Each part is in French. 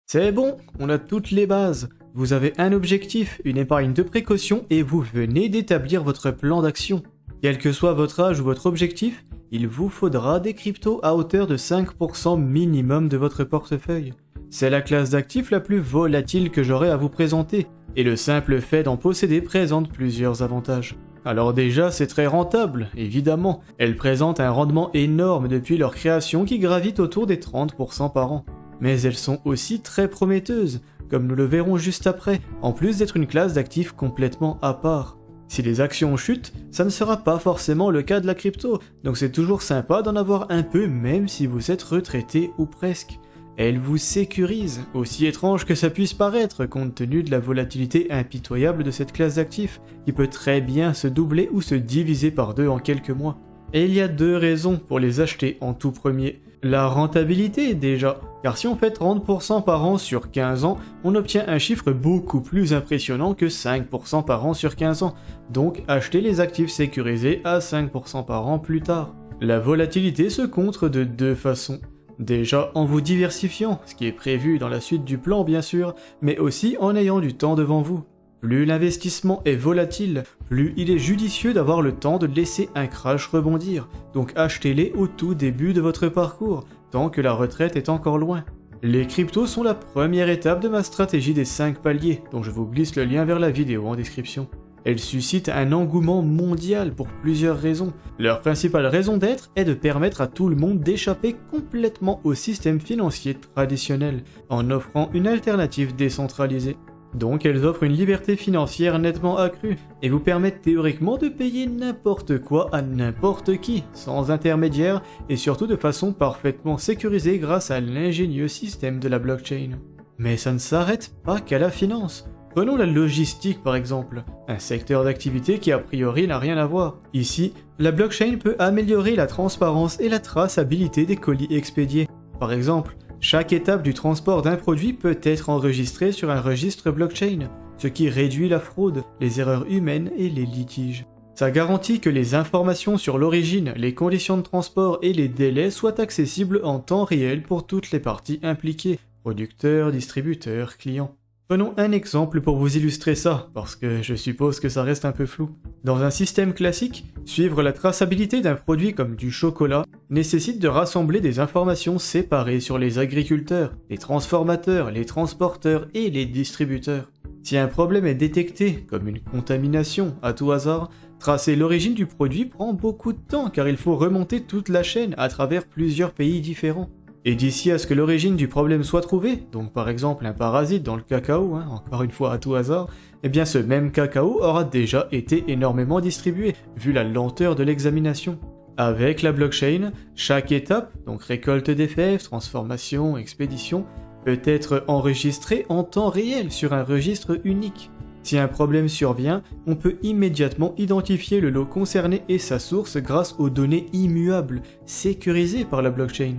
C'est bon, on a toutes les bases. Vous avez un objectif, une épargne de précaution et vous venez d'établir votre plan d'action. Quel que soit votre âge ou votre objectif, il vous faudra des cryptos à hauteur de 5% minimum de votre portefeuille. C'est la classe d'actifs la plus volatile que j'aurai à vous présenter, et le simple fait d'en posséder présente plusieurs avantages. Alors déjà, c'est très rentable, évidemment. Elles présentent un rendement énorme depuis leur création qui gravite autour des 30% par an. Mais elles sont aussi très prometteuses, comme nous le verrons juste après, en plus d'être une classe d'actifs complètement à part. Si les actions chutent, ça ne sera pas forcément le cas de la crypto, donc c'est toujours sympa d'en avoir un peu même si vous êtes retraité ou presque. Elle vous sécurise, aussi étrange que ça puisse paraître compte tenu de la volatilité impitoyable de cette classe d'actifs, qui peut très bien se doubler ou se diviser par deux en quelques mois. Et il y a deux raisons pour les acheter en tout premier. La rentabilité déjà, car si on fait 30% par an sur 15 ans, on obtient un chiffre beaucoup plus impressionnant que 5% par an sur 15 ans, donc achetez les actifs sécurisés à 5% par an plus tard. La volatilité se contre de deux façons. Déjà en vous diversifiant, ce qui est prévu dans la suite du plan bien sûr, mais aussi en ayant du temps devant vous. Plus l'investissement est volatile, plus il est judicieux d'avoir le temps de laisser un crash rebondir, donc achetez-les au tout début de votre parcours, tant que la retraite est encore loin. Les cryptos sont la première étape de ma stratégie des 5 paliers, dont je vous glisse le lien vers la vidéo en description. Elles suscitent un engouement mondial pour plusieurs raisons. Leur principale raison d'être est de permettre à tout le monde d'échapper complètement au système financier traditionnel, en offrant une alternative décentralisée. Donc elles offrent une liberté financière nettement accrue, et vous permettent théoriquement de payer n'importe quoi à n'importe qui, sans intermédiaire, et surtout de façon parfaitement sécurisée grâce à l'ingénieux système de la blockchain. Mais ça ne s'arrête pas qu'à la finance. Prenons la logistique par exemple, un secteur d'activité qui a priori n'a rien à voir. Ici, la blockchain peut améliorer la transparence et la traçabilité des colis expédiés. Par exemple, chaque étape du transport d'un produit peut être enregistrée sur un registre blockchain, ce qui réduit la fraude, les erreurs humaines et les litiges. Ça garantit que les informations sur l'origine, les conditions de transport et les délais soient accessibles en temps réel pour toutes les parties impliquées, producteurs, distributeurs, clients. Prenons un exemple pour vous illustrer ça, parce que je suppose que ça reste un peu flou. Dans un système classique, suivre la traçabilité d'un produit comme du chocolat nécessite de rassembler des informations séparées sur les agriculteurs, les transformateurs, les transporteurs et les distributeurs. Si un problème est détecté, comme une contamination à tout hasard, tracer l'origine du produit prend beaucoup de temps car il faut remonter toute la chaîne à travers plusieurs pays différents. Et d'ici à ce que l'origine du problème soit trouvée, donc par exemple un parasite dans le cacao, encore une fois à tout hasard, eh bien ce même cacao aura déjà été énormément distribué, vu la lenteur de l'examination. Avec la blockchain, chaque étape, donc récolte des fèves, transformation, expédition, peut être enregistrée en temps réel sur un registre unique. Si un problème survient, on peut immédiatement identifier le lot concerné et sa source grâce aux données immuables, sécurisées par la blockchain.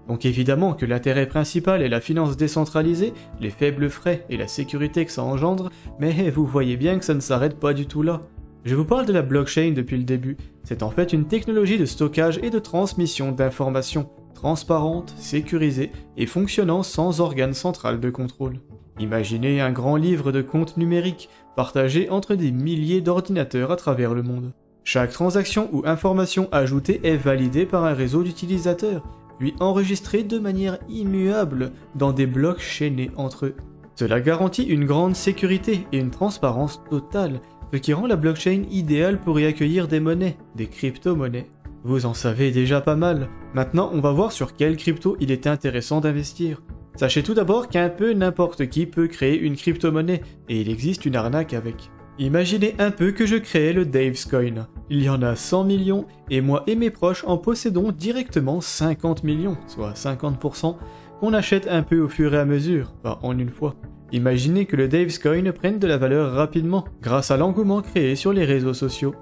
Donc évidemment que l'intérêt principal est la finance décentralisée, les faibles frais et la sécurité que ça engendre, mais vous voyez bien que ça ne s'arrête pas du tout là. Je vous parle de la blockchain depuis le début, c'est en fait une technologie de stockage et de transmission d'informations, transparente, sécurisée et fonctionnant sans organe central de contrôle. Imaginez un grand livre de compte numérique, partagé entre des milliers d'ordinateurs à travers le monde. Chaque transaction ou information ajoutée est validée par un réseau d'utilisateurs, puis enregistrés de manière immuable dans des blocs chaînés entre eux. Cela garantit une grande sécurité et une transparence totale, ce qui rend la blockchain idéale pour y accueillir des monnaies, des crypto-monnaies. Vous en savez déjà pas mal, maintenant on va voir sur quelle crypto il est intéressant d'investir. Sachez tout d'abord qu'un peu n'importe qui peut créer une crypto-monnaie, et il existe une arnaque avec. Imaginez un peu que je crée le Dave's Coin. Il y en a 100 millions, et moi et mes proches en possédons directement 50 millions, soit 50%, qu'on achète un peu au fur et à mesure, pas en une fois. Imaginez que le Dave's Coin prenne de la valeur rapidement, grâce à l'engouement créé sur les réseaux sociaux.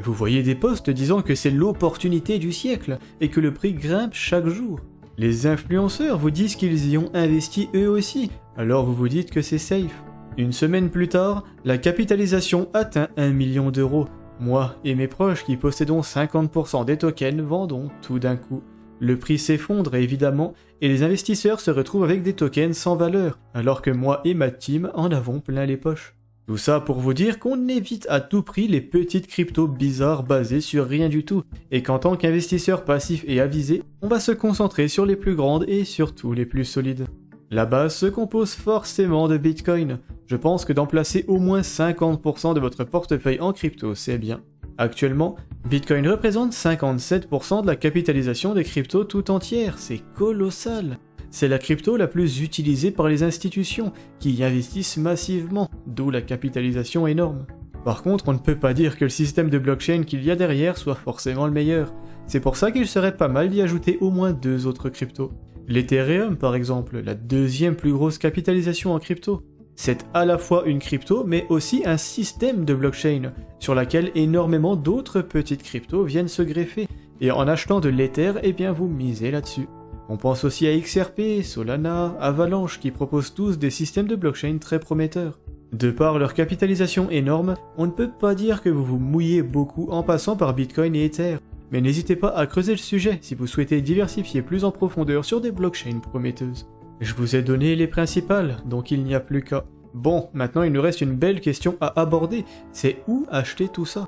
Vous voyez des posts disant que c'est l'opportunité du siècle, et que le prix grimpe chaque jour. Les influenceurs vous disent qu'ils y ont investi eux aussi, alors vous vous dites que c'est safe. Une semaine plus tard, la capitalisation atteint 1 million d'euros. Moi et mes proches qui possédons 50% des tokens vendons tout d'un coup. Le prix s'effondre évidemment, et les investisseurs se retrouvent avec des tokens sans valeur, alors que moi et ma team en avons plein les poches. Tout ça pour vous dire qu'on évite à tout prix les petites cryptos bizarres basées sur rien du tout, et qu'en tant qu'investisseur passif et avisé, on va se concentrer sur les plus grandes et surtout les plus solides. La base se compose forcément de Bitcoin. Je pense que d'en placer au moins 50% de votre portefeuille en crypto, c'est bien. Actuellement, Bitcoin représente 57% de la capitalisation des cryptos tout entière, c'est colossal. C'est la crypto la plus utilisée par les institutions, qui y investissent massivement, d'où la capitalisation énorme. Par contre, on ne peut pas dire que le système de blockchain qu'il y a derrière soit forcément le meilleur. C'est pour ça qu'il serait pas mal d'y ajouter au moins 2 autres cryptos. L'Ethereum par exemple, la deuxième plus grosse capitalisation en crypto. C'est à la fois une crypto, mais aussi un système de blockchain, sur laquelle énormément d'autres petites cryptos viennent se greffer, et en achetant de l'Ether, eh bien vous misez là-dessus. On pense aussi à XRP, Solana, Avalanche, qui proposent tous des systèmes de blockchain très prometteurs. De par leur capitalisation énorme, on ne peut pas dire que vous vous mouillez beaucoup en passant par Bitcoin et Ether, mais n'hésitez pas à creuser le sujet si vous souhaitez diversifier plus en profondeur sur des blockchains prometteuses. Je vous ai donné les principales, donc il n'y a plus qu'à. Bon, maintenant il nous reste une belle question à aborder, c'est où acheter tout ça?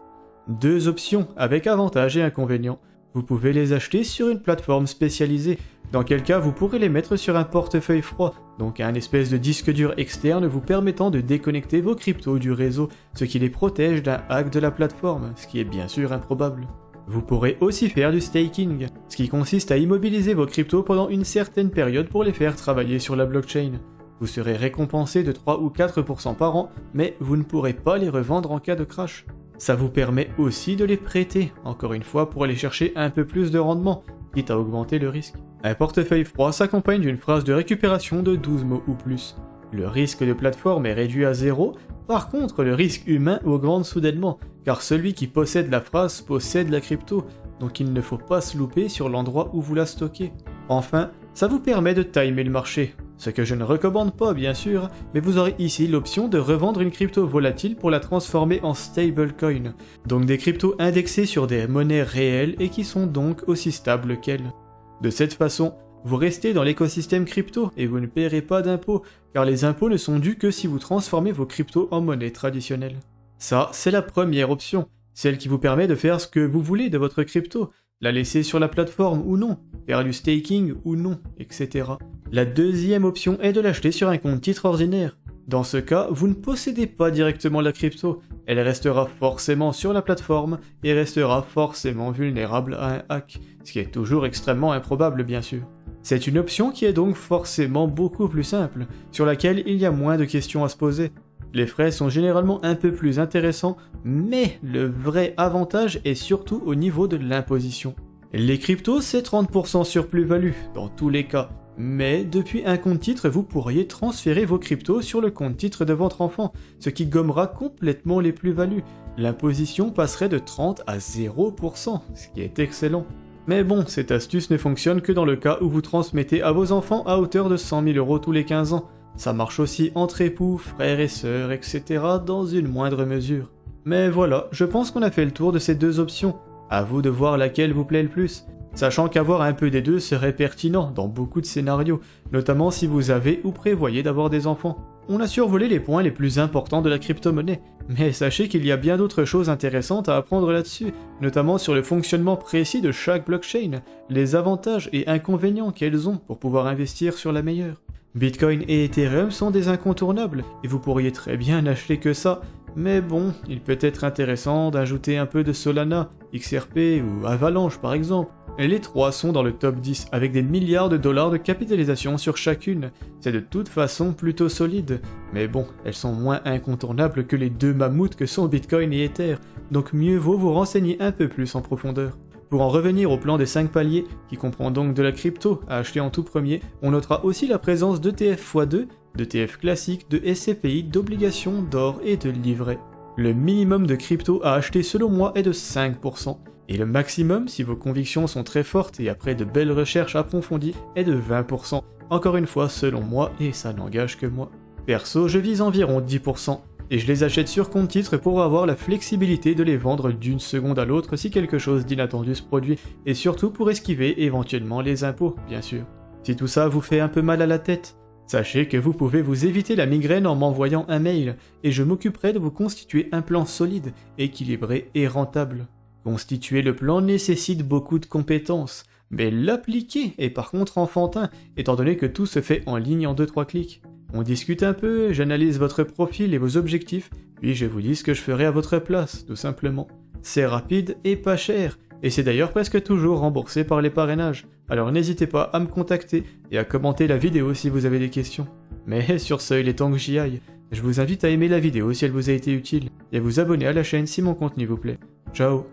2 options, avec avantages et inconvénients. Vous pouvez les acheter sur une plateforme spécialisée, dans quel cas vous pourrez les mettre sur un portefeuille froid, donc un espèce de disque dur externe vous permettant de déconnecter vos cryptos du réseau, ce qui les protège d'un hack de la plateforme, ce qui est bien sûr improbable. Vous pourrez aussi faire du staking, ce qui consiste à immobiliser vos cryptos pendant une certaine période pour les faire travailler sur la blockchain. Vous serez récompensé de 3 ou 4% par an, mais vous ne pourrez pas les revendre en cas de crash. Ça vous permet aussi de les prêter, encore une fois pour aller chercher un peu plus de rendement, quitte à augmenter le risque. Un portefeuille froid s'accompagne d'une phrase de récupération de 12 mots ou plus. Le risque de plateforme est réduit à 0, par contre le risque humain augmente soudainement, car celui qui possède la phrase possède la crypto, donc il ne faut pas se louper sur l'endroit où vous la stockez. Enfin, ça vous permet de timer le marché, ce que je ne recommande pas bien sûr, mais vous aurez ici l'option de revendre une crypto volatile pour la transformer en stablecoin, donc des cryptos indexés sur des monnaies réelles et qui sont donc aussi stables qu'elles. De cette façon, vous restez dans l'écosystème crypto et vous ne paierez pas d'impôts, car les impôts ne sont dus que si vous transformez vos cryptos en monnaie traditionnelle. Ça, c'est la première option, celle qui vous permet de faire ce que vous voulez de votre crypto, la laisser sur la plateforme ou non, faire du staking ou non, etc. La deuxième option est de l'acheter sur un compte titre ordinaire. Dans ce cas, vous ne possédez pas directement la crypto, elle restera forcément sur la plateforme et restera forcément vulnérable à un hack, ce qui est toujours extrêmement improbable bien sûr. C'est une option qui est donc forcément beaucoup plus simple, sur laquelle il y a moins de questions à se poser. Les frais sont généralement un peu plus intéressants, mais le vrai avantage est surtout au niveau de l'imposition. Les cryptos, c'est 30% sur plus-value, dans tous les cas. Mais depuis un compte titre, vous pourriez transférer vos cryptos sur le compte titre de votre enfant, ce qui gommera complètement les plus-values. L'imposition passerait de 30 à 0%, ce qui est excellent. Mais bon, cette astuce ne fonctionne que dans le cas où vous transmettez à vos enfants à hauteur de 100 000 € tous les 15 ans. Ça marche aussi entre époux, frères et sœurs, etc. dans une moindre mesure. Mais voilà, je pense qu'on a fait le tour de ces 2 options. À vous de voir laquelle vous plaît le plus. Sachant qu'avoir un peu des deux serait pertinent dans beaucoup de scénarios, notamment si vous avez ou prévoyez d'avoir des enfants. On a survolé les points les plus importants de la crypto-monnaie, mais sachez qu'il y a bien d'autres choses intéressantes à apprendre là-dessus, notamment sur le fonctionnement précis de chaque blockchain, les avantages et inconvénients qu'elles ont pour pouvoir investir sur la meilleure. Bitcoin et Ethereum sont des incontournables, et vous pourriez très bien n'acheter que ça, mais bon, il peut être intéressant d'ajouter un peu de Solana, XRP ou Avalanche par exemple. Les 3 sont dans le top 10 avec des milliards de dollars de capitalisation sur chacune. C'est de toute façon plutôt solide, mais bon, elles sont moins incontournables que les 2 mammouths que sont Bitcoin et Ether, donc mieux vaut vous renseigner un peu plus en profondeur. Pour en revenir au plan des 5 paliers, qui comprend donc de la crypto à acheter en tout premier, on notera aussi la présence d'ETF x2, d'ETF classiques, de SCPI, d'obligations, d'or et de livrets. Le minimum de crypto à acheter selon moi est de 5%, et le maximum, si vos convictions sont très fortes et après de belles recherches approfondies, est de 20%, encore une fois selon moi et ça n'engage que moi. Perso, je vise environ 10%, et je les achète sur compte titre pour avoir la flexibilité de les vendre d'une seconde à l'autre si quelque chose d'inattendu se produit, et surtout pour esquiver éventuellement les impôts, bien sûr. Si tout ça vous fait un peu mal à la tête, sachez que vous pouvez vous éviter la migraine en m'envoyant un mail, et je m'occuperai de vous constituer un plan solide, équilibré et rentable. Constituer le plan nécessite beaucoup de compétences, mais l'appliquer est par contre enfantin, étant donné que tout se fait en ligne en 2-3 clics. On discute un peu, j'analyse votre profil et vos objectifs, puis je vous dis ce que je ferai à votre place, tout simplement. C'est rapide et pas cher, et c'est d'ailleurs presque toujours remboursé par les parrainages, alors n'hésitez pas à me contacter et à commenter la vidéo si vous avez des questions. Mais sur ce, il est temps que j'y aille. Je vous invite à aimer la vidéo si elle vous a été utile, et à vous abonner à la chaîne si mon contenu vous plaît. Ciao.